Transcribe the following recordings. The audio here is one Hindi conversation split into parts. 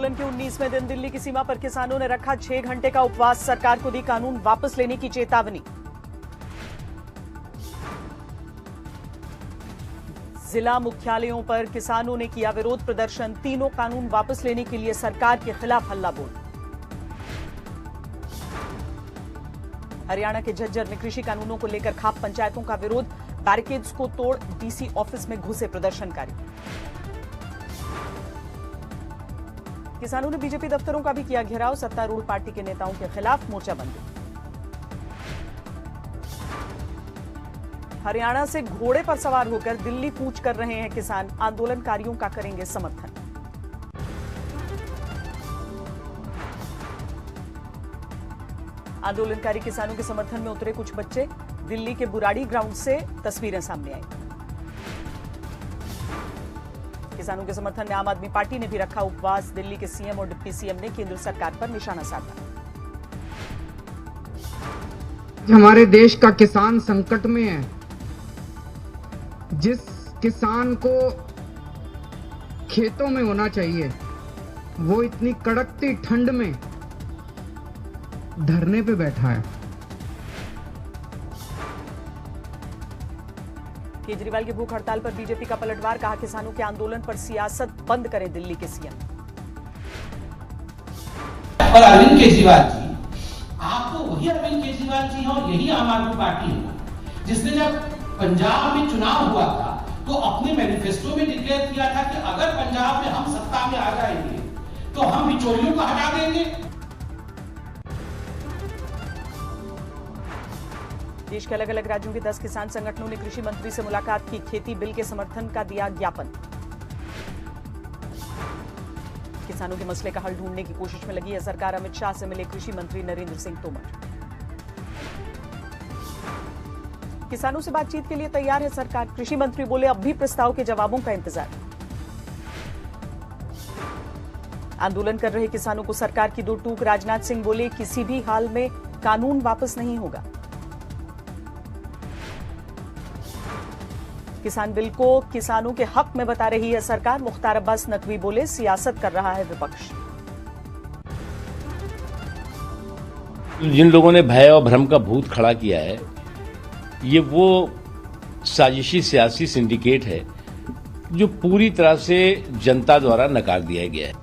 आंदोलन के 19वें दिन दिल्ली की सीमा पर किसानों ने रखा 6 घंटे का उपवास। सरकार को दी कानून वापस लेने की चेतावनी। जिला मुख्यालयों पर किसानों ने किया विरोध प्रदर्शन। तीनों कानून वापस लेने के लिए सरकार के खिलाफ हल्ला बोल। हरियाणा के झज्जर में कृषि कानूनों को लेकर खाप पंचायतों का विरोध। बैरिकेड्स को तोड़ डीसी ऑफिस में घुसे प्रदर्शनकारी। किसानों ने बीजेपी दफ्तरों का भी किया घेराव। सत्तारूढ़ पार्टी के नेताओं के खिलाफ मोर्चाबंदी। हरियाणा से घोड़े पर सवार होकर दिल्ली कूच कर रहे हैं किसान। आंदोलनकारियों का करेंगे समर्थन। आंदोलनकारी किसानों के समर्थन में उतरे कुछ बच्चे। दिल्ली के बुराड़ी ग्राउंड से तस्वीरें सामने आई। किसानों के समर्थन में आम आदमी पार्टी ने भी रखा उपवास। दिल्ली के सीएम और डिप्टी सीएम ने केंद्र सरकार पर निशाना साधा। हमारे देश का किसान संकट में है। जिस किसान को खेतों में होना चाहिए वो इतनी कड़कती ठंड में धरने पे बैठा है। केजरीवाल की भूख हड़ताल पर बीजेपी का पलटवार। कहा किसानों के आंदोलन पर सियासत बंद करें दिल्ली के सीएम। पर अरविंद केजरीवाल जी, आपको वही अरविंद केजरीवाल जी हैं और यही आम आदमी पार्टी है जिसने जब पंजाब में चुनाव हुआ था तो अपने मैनिफेस्टो में डिक्लेयर किया था कि अगर पंजाब में हम सत्ता में आ जाएंगे तो हम बिचौलियों को हटा देंगे। देश के अलग अलग राज्यों के 10 किसान संगठनों ने कृषि मंत्री से मुलाकात की। खेती बिल के समर्थन का दिया ज्ञापन। किसानों के मसले का हल ढूंढने की कोशिश में लगी है सरकार। अमित शाह से मिले कृषि मंत्री नरेंद्र सिंह तोमर। किसानों से बातचीत के लिए तैयार है सरकार। कृषि मंत्री बोले अब भी प्रस्ताव के जवाबों का इंतजार। आंदोलन कर रहे किसानों को सरकार की दो टूक। राजनाथ सिंह बोले किसी भी हाल में कानून वापस नहीं होगा। किसान बिल को किसानों के हक में बता रही है सरकार। मुख्तार अब्बास नकवी बोले सियासत कर रहा है विपक्ष। जिन लोगों ने भय और भ्रम का भूत खड़ा किया है ये वो साजिशी सियासी सिंडिकेट है जो पूरी तरह से जनता द्वारा नकार दिया गया है।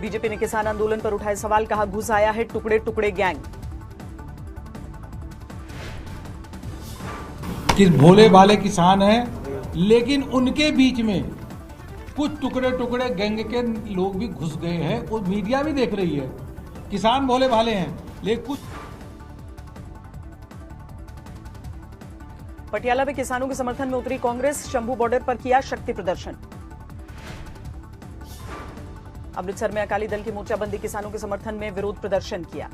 बीजेपी ने किसान आंदोलन पर उठाए सवाल। कहा घुस आया है टुकड़े टुकड़े गैंग। कि भोले भाले किसान हैं लेकिन उनके बीच में कुछ टुकड़े टुकड़े गैंग के लोग भी घुस गए हैं और मीडिया भी देख रही है। किसान भोले भाले हैं लेकिन कुछ। पटियाला में किसानों के समर्थन में उतरी कांग्रेस। शंभू बॉर्डर पर किया शक्ति प्रदर्शन। अमृतसर में अकाली दल की मोर्चाबंदी। किसानों के समर्थन में विरोध प्रदर्शन किया।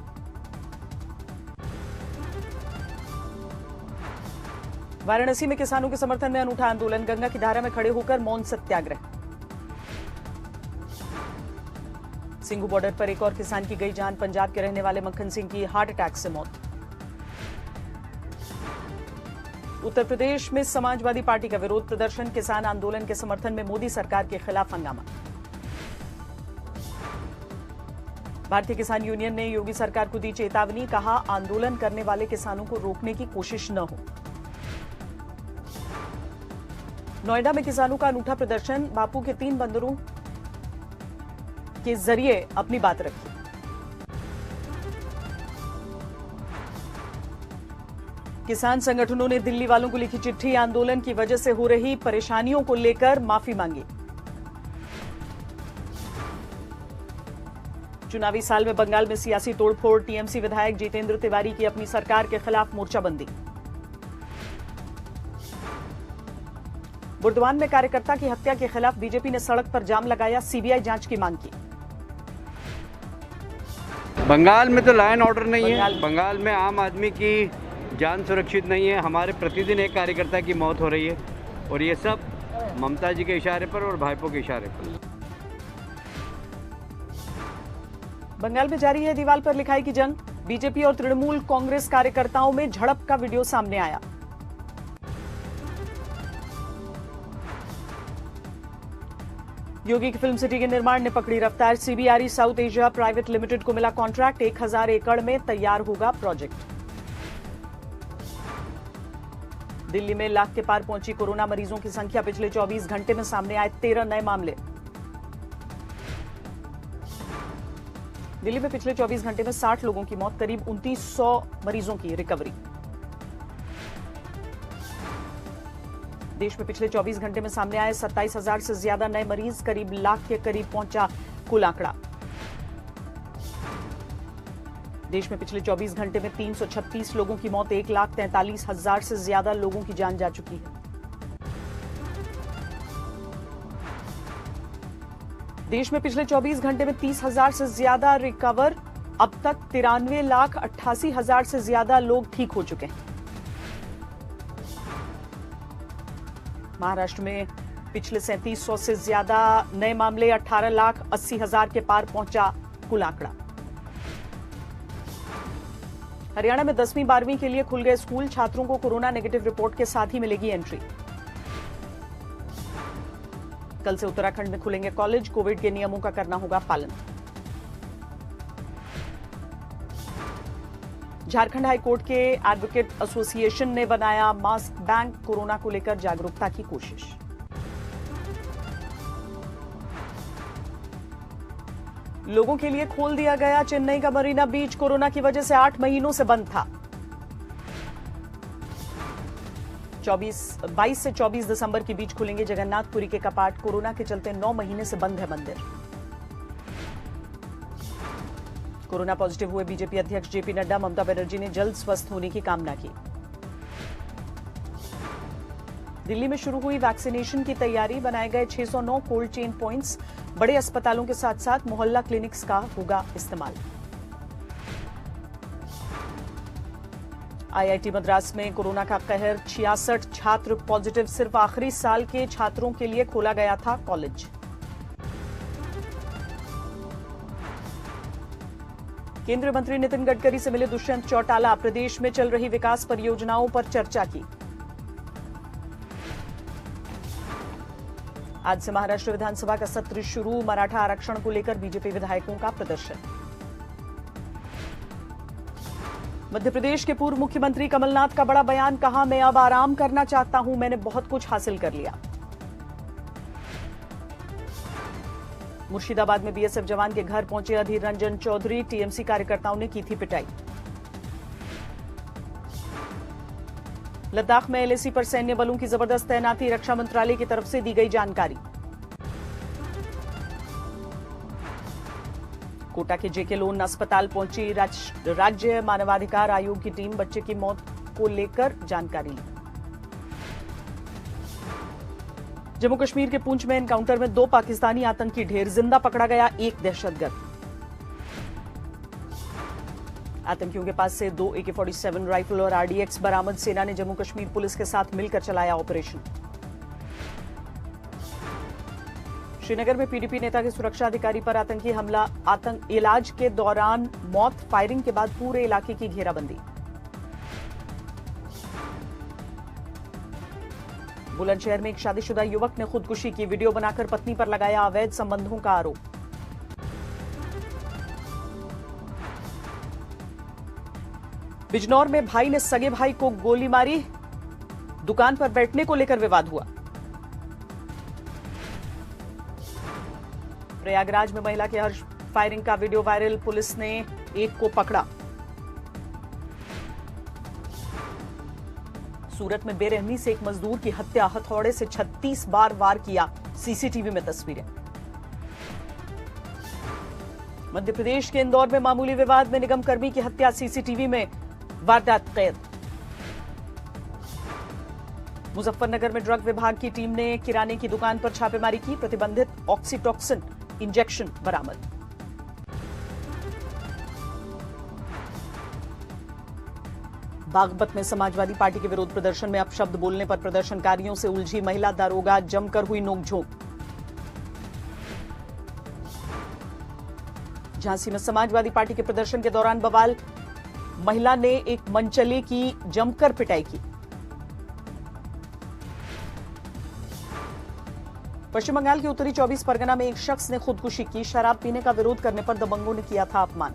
वाराणसी में किसानों के समर्थन में अनूठा आंदोलन। गंगा की धारा में खड़े होकर मौन सत्याग्रह। सिंघू बॉर्डर पर एक और किसान की गई जान। पंजाब के रहने वाले मक्खन सिंह की हार्ट अटैक से मौत। उत्तर प्रदेश में समाजवादी पार्टी का विरोध प्रदर्शन। किसान आंदोलन के समर्थन में मोदी सरकार के खिलाफ हंगामा। भारतीय किसान यूनियन ने योगी सरकार को दी चेतावनी। कहा आंदोलन करने वाले किसानों को रोकने की कोशिश न हो। नोएडा में किसानों का अनूठा प्रदर्शन। बापू के 3 बंदरों के जरिए अपनी बात रखी। किसान संगठनों ने दिल्ली वालों को लिखी चिट्ठी। आंदोलन की वजह से हो रही परेशानियों को लेकर माफी मांगी। चुनावी साल में बंगाल में सियासी तोड़फोड़। टीएमसी विधायक जितेंद्र तिवारी की अपनी सरकार के खिलाफ मोर्चाबंदी। बुर्दवान में कार्यकर्ता की हत्या के खिलाफ बीजेपी ने सड़क पर जाम लगाया। सीबीआई जांच की मांग की। बंगाल में तो लॉ एंड ऑर्डर नहीं है। बंगाल में आम आदमी की जान सुरक्षित नहीं है। हमारे प्रतिदिन एक कार्यकर्ता की मौत हो रही है और ये सब ममता जी के इशारे पर और भाईपो के इशारे पर। बंगाल में जारी है दीवाल पर लिखाई की जंग। बीजेपी और तृणमूल कांग्रेस कार्यकर्ताओं में झड़प का वीडियो सामने आया। योगी की फिल्म सिटी के निर्माण ने पकड़ी रफ्तार। CBRE south Asia private limited को मिला कॉन्ट्रैक्ट। 1000 एकड़ में तैयार होगा प्रोजेक्ट। दिल्ली में लाख के पार पहुंची कोरोना मरीजों की संख्या। पिछले 24 घंटे में सामने आए 13 नए मामले। दिल्ली में पिछले 24 घंटे में 60 लोगों की मौत, करीब 2900 मरीजों की रिकवरी। देश में पिछले 24 घंटे में सामने आए 27,000 से ज्यादा नए मरीज, करीब लाख के करीब पहुंचा कुल आंकड़ा। देश में पिछले 24 घंटे में 336 लोगों की मौत, 1,43,000 से ज्यादा लोगों की जान जा चुकी है। देश में पिछले 24 घंटे में 30,000 से ज्यादा रिकवर। अब तक 93,88,000 से ज्यादा लोग ठीक हो चुके हैं। महाराष्ट्र में पिछले 3700 से ज्यादा नए मामले, 18,80,000 के पार पहुंचा कुल आंकड़ा। हरियाणा में 10वीं 12वीं के लिए खुल गए स्कूल। छात्रों को कोरोना नेगेटिव रिपोर्ट के साथ ही मिलेगी एंट्री। कल से उत्तराखंड में खुलेंगे कॉलेज। कोविड के नियमों का करना होगा पालन। झारखंड हाईकोर्ट के एडवोकेट एसोसिएशन ने बनाया मास्क बैंक। कोरोना को लेकर जागरूकता की कोशिश। लोगों के लिए खोल दिया गया चेन्नई का मरीना बीच। कोरोना की वजह से 8 महीनों से बंद था। 22 से 24 दिसंबर के बीच खुलेंगे जगन्नाथपुरी के कपाट। कोरोना के चलते 9 महीने से बंद है मंदिर। कोरोना पॉजिटिव हुए बीजेपी अध्यक्ष जेपी नड्डा। ममता बनर्जी ने जल्द स्वस्थ होने की कामना की। दिल्ली में शुरू हुई वैक्सीनेशन की तैयारी। बनाए गए 609 कोल्ड चेन पॉइंट्स। बड़े अस्पतालों के साथ साथ मोहल्ला क्लिनिक्स का होगा इस्तेमाल। आईआईटी मद्रास में कोरोना का कहर। 66 छात्र पॉजिटिव। सिर्फ आखिरी साल के छात्रों के लिए खोला गया था कॉलेज। केंद्रीय मंत्री नितिन गडकरी से मिले दुष्यंत चौटाला। प्रदेश में चल रही विकास परियोजनाओं पर चर्चा की। आज से महाराष्ट्र विधानसभा का सत्र शुरू। मराठा आरक्षण को लेकर बीजेपी विधायकों का प्रदर्शन। मध्य प्रदेश के पूर्व मुख्यमंत्री कमलनाथ का बड़ा बयान। कहा, मैं अब आराम करना चाहता हूं, मैंने बहुत कुछ हासिल कर लिया। मुर्शिदाबाद में बीएसएफ जवान के घर पहुंचे अधीर रंजन चौधरी। टीएमसी कार्यकर्ताओं ने की थी पिटाई। लद्दाख में एलएसी पर सैन्य बलों की जबरदस्त तैनाती। रक्षा मंत्रालय की तरफ से दी गई जानकारी। कोटा के जेके लोन अस्पताल पहुंची राज्य मानवाधिकार आयोग की टीम। बच्चे की मौत को लेकर जानकारी ली। जम्मू कश्मीर के पुंछ में एनकाउंटर में 2 पाकिस्तानी आतंकी ढेर। जिंदा पकड़ा गया 1 दहशतगर्द। आतंकियों के पास से 2 AK-47 राइफल और RDX बरामद। सेना ने जम्मू कश्मीर पुलिस के साथ मिलकर चलाया ऑपरेशन। श्रीनगर में पीडीपी नेता के सुरक्षा अधिकारी पर आतंकी हमला। इलाज के दौरान मौत। फायरिंग के बाद पूरे इलाके की घेराबंदी। बुलंदशहर में एक शादीशुदा युवक ने खुदकुशी की। वीडियो बनाकर पत्नी पर लगाया अवैध संबंधों का आरोप। बिजनौर में भाई ने सगे भाई को गोली मारी। दुकान पर बैठने को लेकर विवाद हुआ। प्रयागराज में महिला के हर्ष फायरिंग का वीडियो वायरल। पुलिस ने एक को पकड़ा। सूरत में बेरहमी से एक मजदूर की हत्या। हथौड़े से 36 बार वार किया। सीसीटीवी में तस्वीरें। मध्य प्रदेश के इंदौर में मामूली विवाद में निगम कर्मी की हत्या। सीसीटीवी में वारदात कैद। मुजफ्फरनगर में ड्रग विभाग की टीम ने किराने की दुकान पर छापेमारी की। प्रतिबंधित ऑक्सीटॉक्सिन इंजेक्शन बरामद। बागपत में समाजवादी पार्टी के विरोध प्रदर्शन में अपशब्द बोलने पर प्रदर्शनकारियों से उलझी महिला दारोगा। जमकर हुई नोकझोंक। झांसी में समाजवादी पार्टी के प्रदर्शन के दौरान बवाल। महिला ने एक मनचले की जमकर पिटाई की। पश्चिम बंगाल के उत्तरी 24 परगना में एक शख्स ने खुदकुशी की। शराब पीने का विरोध करने पर दबंगों ने किया था अपमान।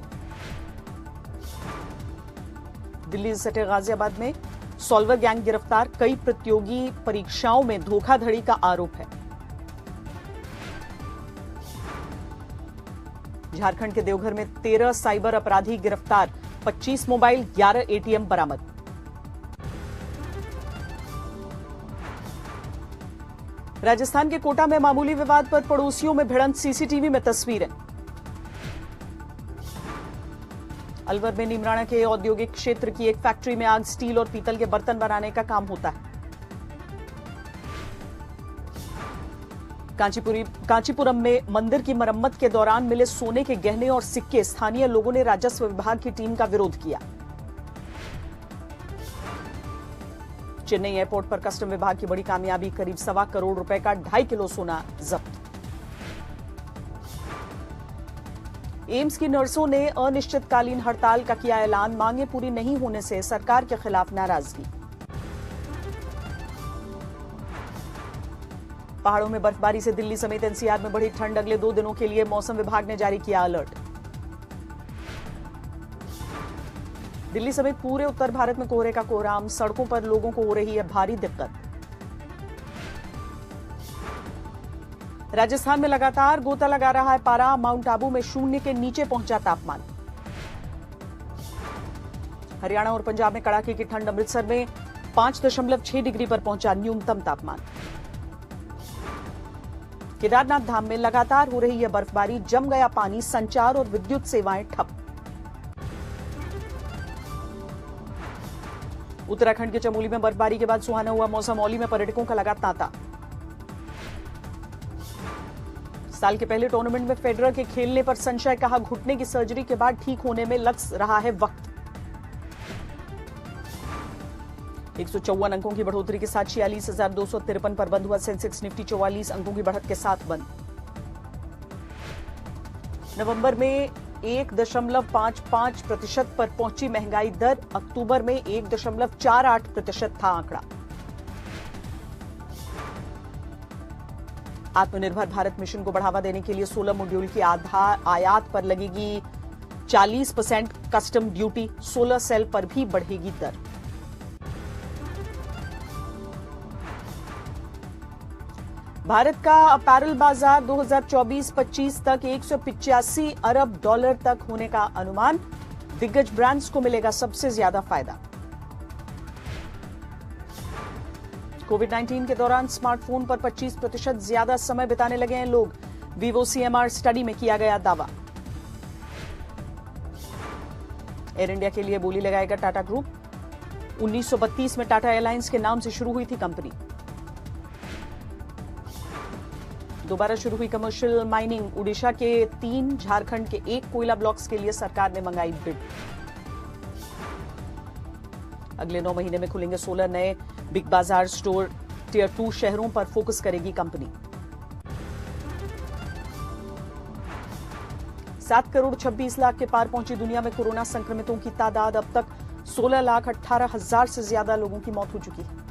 दिल्ली से सटे गाजियाबाद में सॉल्वर गैंग गिरफ्तार। कई प्रतियोगी परीक्षाओं में धोखाधड़ी का आरोप है। झारखंड के देवघर में 13 साइबर अपराधी गिरफ्तार। 25 मोबाइल, 11 एटीएम बरामद। राजस्थान के कोटा में मामूली विवाद पर पड़ोसियों में भिड़ंत। सीसीटीवी में तस्वीरें। अलवर में नीमराणा के औद्योगिक क्षेत्र की एक फैक्ट्री में आग। स्टील और पीतल के बर्तन बनाने का काम होता है। कांचीपुरम में मंदिर की मरम्मत के दौरान मिले सोने के गहने और सिक्के। स्थानीय लोगों ने राजस्व विभाग की टीम का विरोध किया। चेन्नई एयरपोर्ट पर कस्टम विभाग की बड़ी कामयाबी। करीब 1.25 करोड़ रुपए का 2.5 किलो सोना जब्त। एम्स की नर्सों ने अनिश्चितकालीन हड़ताल का किया ऐलान। मांगे पूरी नहीं होने से सरकार के खिलाफ नाराजगी। पहाड़ों में बर्फबारी से दिल्ली समेत एनसीआर में बढ़ी ठंड। अगले 2 दिनों के लिए मौसम विभाग ने जारी किया अलर्ट। दिल्ली समेत पूरे उत्तर भारत में कोहरे का कोहराम। सड़कों पर लोगों को हो रही है भारी दिक्कत। राजस्थान में लगातार गोता लगा रहा है पारा। माउंट आबू में 0 के नीचे पहुंचा तापमान। हरियाणा और पंजाब में कड़ाके की ठंड। अमृतसर में 5.6 डिग्री पर पहुंचा न्यूनतम तापमान। केदारनाथ धाम में लगातार हो रही है बर्फबारी। जम गया पानी। संचार और विद्युत सेवाएं ठप। उत्तराखंड के चमोली में बर्फबारी के बाद सुहाना हुआ मौसम। औली में पर्यटकों का लगा तांता। साल के पहले टूर्नामेंट में फेडरर के खेलने पर संशय। कहा घुटने की सर्जरी के बाद ठीक होने में लग रहा है वक्त। 154 अंकों की बढ़ोतरी के साथ 46,253 पर बंद हुआ सेंसेक्स। निफ्टी 44 अंकों की बढ़त के साथ बंद। नवंबर में 1.55% पर पहुंची महंगाई दर। अक्टूबर में 1.48% था आंकड़ा। आत्मनिर्भर भारत मिशन को बढ़ावा देने के लिए 16 मॉड्यूल की आयात पर लगेगी 40% कस्टम ड्यूटी। 16 सेल पर भी बढ़ेगी दर। भारत का अपैरल बाजार 2024-25 तक 185 अरब डॉलर तक होने का अनुमान। दिग्गज ब्रांड्स को मिलेगा सबसे ज्यादा फायदा। कोविड-19 के दौरान स्मार्टफोन पर 25% ज्यादा समय बिताने लगे हैं लोग। वीवो सीएमआर स्टडी में किया गया दावा। एयर इंडिया के लिए बोली लगाएगा टाटा ग्रुप। 1932 में टाटा एयरलाइंस के नाम से शुरू हुई थी कंपनी। दोबारा शुरू हुई कमर्शियल माइनिंग। उड़ीसा के 3, झारखंड के 1 कोयला ब्लॉक्स के लिए सरकार ने मंगाई बिड। अगले 9 महीने में खुलेंगे 16 नए बिग बाजार स्टोर। टियर 2 शहरों पर फोकस करेगी कंपनी। 7 करोड़ 26 लाख के पार पहुंची दुनिया में कोरोना संक्रमितों की तादाद। अब तक 16,18,000 से ज्यादा लोगों की मौत हो चुकी है।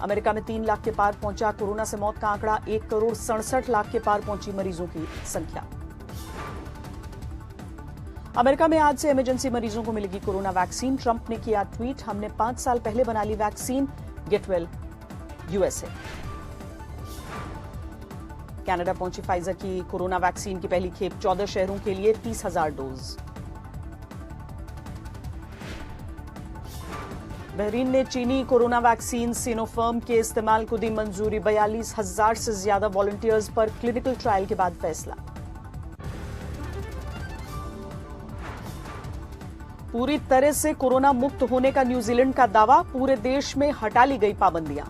अमेरिका में 3 लाख के पार पहुंचा कोरोना से मौत का आंकड़ा। 1 करोड़ 67 लाख के पार पहुंची मरीजों की संख्या। अमेरिका में आज से इमरजेंसी मरीजों को मिलेगी कोरोना वैक्सीन। ट्रंप ने किया ट्वीट, हमने 5 साल पहले बना ली vaccine. Get well USA. Canada पहुंची फाइजर की कोरोना वैक्सीन की पहली खेप। 14 शहरों के लिए 30,000 डोज। बहरीन ने चीनी कोरोना वैक्सीन सिनोफर्म के इस्तेमाल को दी मंजूरी। 42,000 से ज्यादा वॉलंटियर्स पर क्लिनिकल ट्रायल के बाद फैसला। पूरी तरह से कोरोना मुक्त होने का न्यूजीलैंड का दावा। पूरे देश में हटा ली गई पाबंदियां।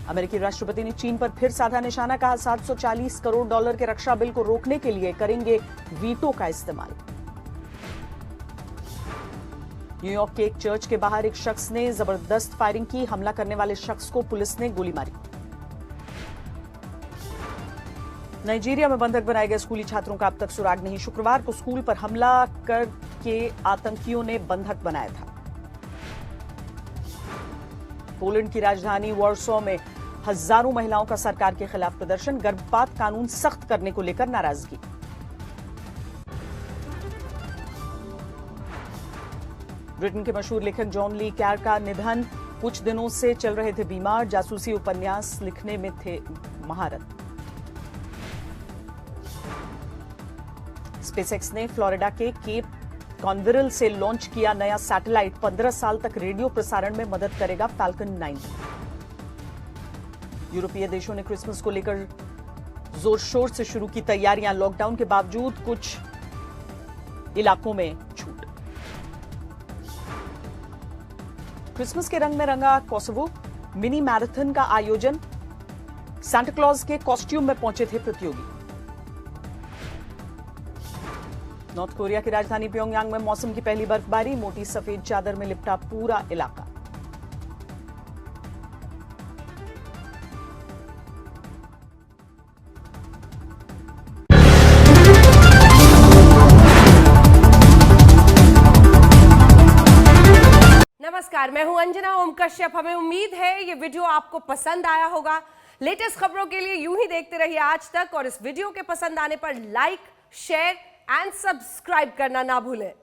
अमेरिकी राष्ट्रपति ने चीन पर फिर साधा निशाना। कहा 740 करोड़ डॉलर के रक्षा बिल को रोकने के लिए करेंगे वीटो का इस्तेमाल। न्यूयॉर्क के एक चर्च के बाहर एक शख्स ने जबरदस्त फायरिंग की। हमला करने वाले शख्स को पुलिस ने गोली मारी। नाइजीरिया में बंधक बनाए गए स्कूली छात्रों का अब तक सुराग नहीं। शुक्रवार को स्कूल पर हमला करके आतंकियों ने बंधक बनाया था। पोलैंड की राजधानी वॉर्सो में हजारों महिलाओं का सरकार के खिलाफ प्रदर्शन, गर्भपात कानून सख्त करने को लेकर नाराजगी। ब्रिटेन के मशहूर लेखक जॉन ली कैर का निधन, कुछ दिनों से चल रहे थे बीमार, जासूसी उपन्यास लिखने में थे महारत। स्पेसएक्स ने फ्लोरिडा के केप कॉनवेरल से लॉन्च किया नया सैटेलाइट, 15 साल तक रेडियो प्रसारण में मदद करेगा फैल्कन 9। यूरोपीय देशों ने क्रिसमस को लेकर जोर शोर से शुरू की तैयारियां, लॉकडाउन के बावजूद कुछ इलाकों में छूट। क्रिसमस के रंग में रंगा कोसोवो, मिनी मैराथन का आयोजन, सांता क्लॉज के कॉस्ट्यूम में पहुंचे थे प्रतियोगी। नॉर्थ कोरिया की राजधानी प्योंगयांग में मौसम की पहली बर्फबारी, मोटी सफेद चादर में लिपटा पूरा इलाका। नमस्कार, मैं हूं अंजना ओम कश्यप। हमें उम्मीद है ये वीडियो आपको पसंद आया होगा। लेटेस्ट खबरों के लिए यूं ही देखते रहिए आज तक, और इस वीडियो के पसंद आने पर लाइक, शेयर एंड सब्सक्राइब करना ना भूलें।